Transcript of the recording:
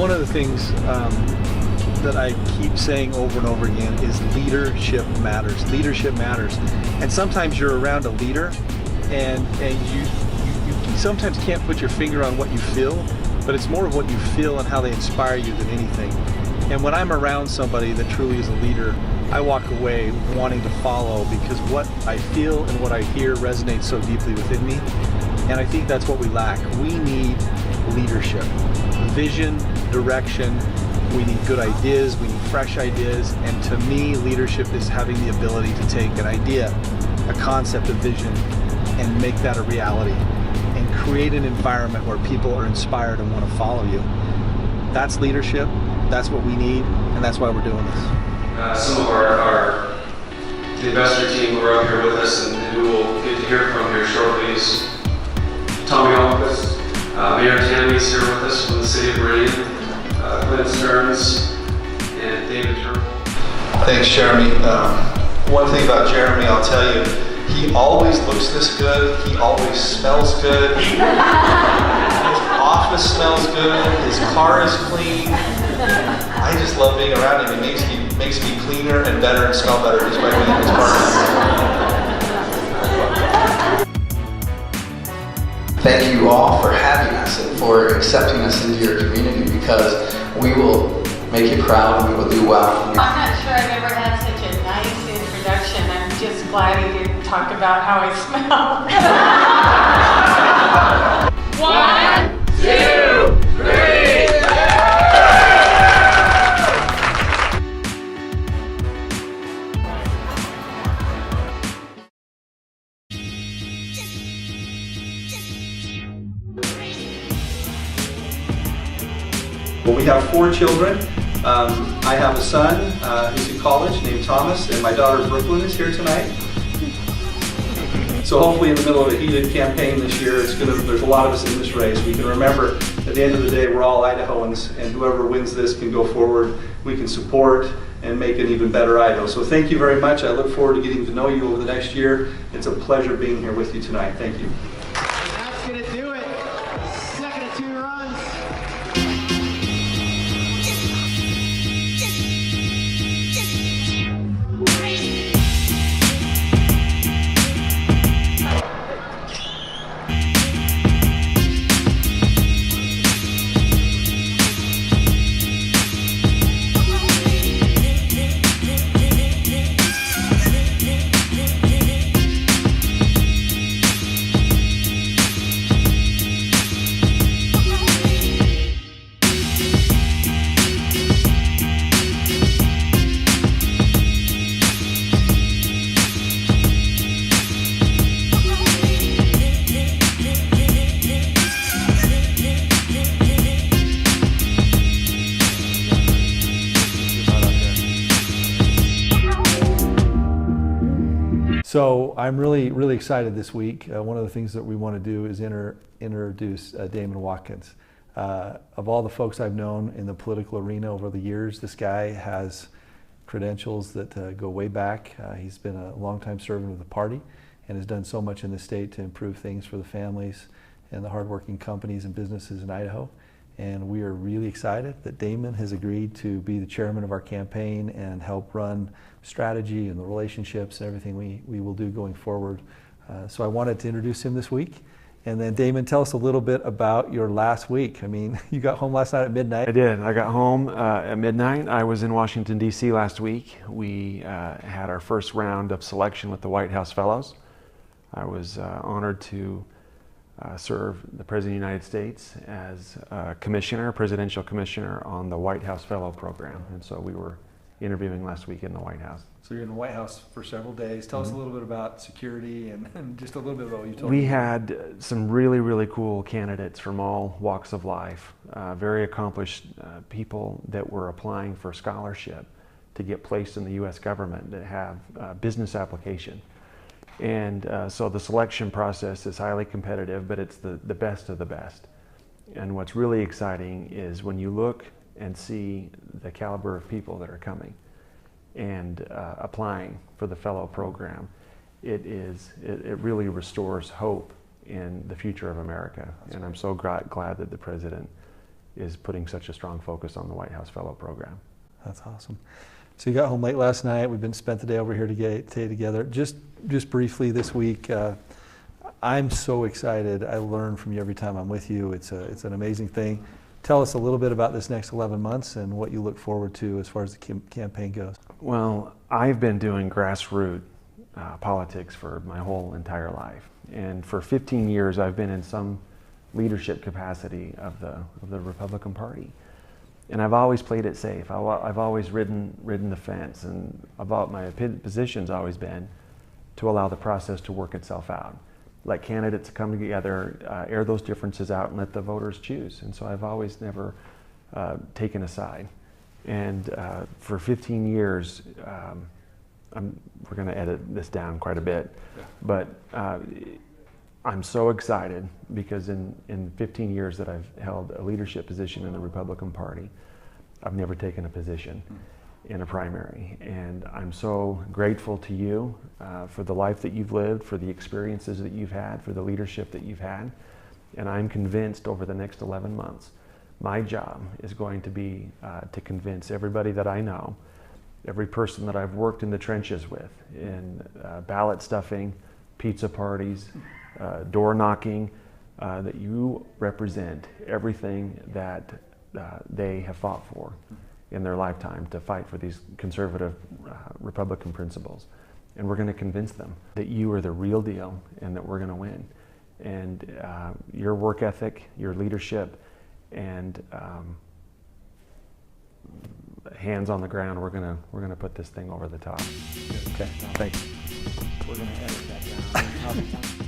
One of the things that I keep saying over and over again is leadership matters. Leadership matters. And sometimes you're around a leader and you sometimes can't put your finger on what you feel, but it's more of what you feel and how they inspire you than anything. And when I'm around somebody that truly is a leader, I walk away wanting to follow because what I feel and what I hear resonates so deeply within me. And I think that's what we lack. We need leadership, vision, direction. We need good ideas, we need fresh ideas. And to me, leadership is having the ability to take an idea, a concept, a vision, and make that a reality and create an environment where people are inspired and want to follow you. That's leadership, that's what we need, and that's why we're doing this. Some of the investor team who are up here with us and who we'll get to hear from here shortly is Tommy Alquist, Mayor Tammy's here with us from the city of Meridian, Clint Stearns, and David Turnbull. Thanks, Jeremy. One thing about Jeremy, I'll tell you, he always looks this good, he always smells good, his office smells good, his car is clean. I just love being around him. It makes me cleaner and better and smell better just by being in his car. Thank you all for having us and for accepting us into your community, because we will make you proud and we will do well. I'm not sure I've ever had such a nice introduction. I'm just glad he didn't talk about how I smell. 1, 2, 3. Well, we have 4 children. I have a son who's in college named Thomas, and my daughter Brooklyn is here tonight. So hopefully in the middle of a heated campaign this year, there's a lot of us in this race. We can remember at the end of the day, we're all Idahoans, and whoever wins this can go forward. We can support and make an even better Idaho. So thank you very much. I look forward to getting to know you over the next year. It's a pleasure being here with you tonight. Thank you. That's going to do it. Second and 2 runs. So I'm really excited this week. One of the things that we want to do is introduce Damond Watkins. Of all the folks I've known in the political arena over the years, this guy has credentials that go way back. He's been a longtime servant of the party and has done so much in the state to improve things for the families and the hardworking companies and businesses in Idaho. And we are really excited that Damond has agreed to be the chairman of our campaign and help run strategy and the relationships and everything we will do going forward. So I wanted to introduce him this week. And then Damond, tell us a little bit about your last week. I mean, you got home last night at midnight. I did. I got home at midnight. I was in Washington, D.C. last week. We had our first round of selection with the White House Fellows. I was honored to serve the President of the United States as presidential commissioner on the White House Fellow program. And so we were interviewing last week in the White House. So you're in the White House for several days. Tell us a little bit about security and just a little bit about what you told me. We had some really cool candidates from all walks of life, very accomplished people that were applying for scholarship to get placed in the U.S. government that have business application. And so the selection process is highly competitive, but it's the best of the best. And what's really exciting is when you look and see the caliber of people that are coming and applying for the fellow program, it really restores hope in the future of America. And I'm so glad that the president is putting such a strong focus on the White House Fellow Program. That's awesome. So you got home late last night. We've spent the day over here together. Just briefly this week, I'm so excited. I learn from you every time I'm with you. It's an amazing thing. Tell us a little bit about this next 11 months and what you look forward to as far as the campaign goes. Well, I've been doing grassroots politics for my whole entire life. And for 15 years, I've been in some leadership capacity of the Republican Party. And I've always played it safe. I've always ridden the fence, and my position's always been to allow the process to work itself out. Let candidates come together, air those differences out, and let the voters choose. And so I've always never taken a side. And for 15 years, we're going to edit this down quite a bit, but I'm so excited because in 15 years that I've held a leadership position in the Republican Party, I've never taken a position in a primary. And I'm so grateful to you for the life that you've lived, for the experiences that you've had, for the leadership that you've had. And I'm convinced over the next 11 months, my job is going to be to convince everybody that I know, every person that I've worked in the trenches with, in ballot stuffing, pizza parties, door knocking, that you represent everything that they have fought for in their lifetime to fight for these conservative Republican principles. And we're going to convince them that you are the real deal and that we're going to win. And your work ethic, your leadership, and hands on the ground, we're gonna put this thing over the top. Okay, thanks. We're going to edit that down.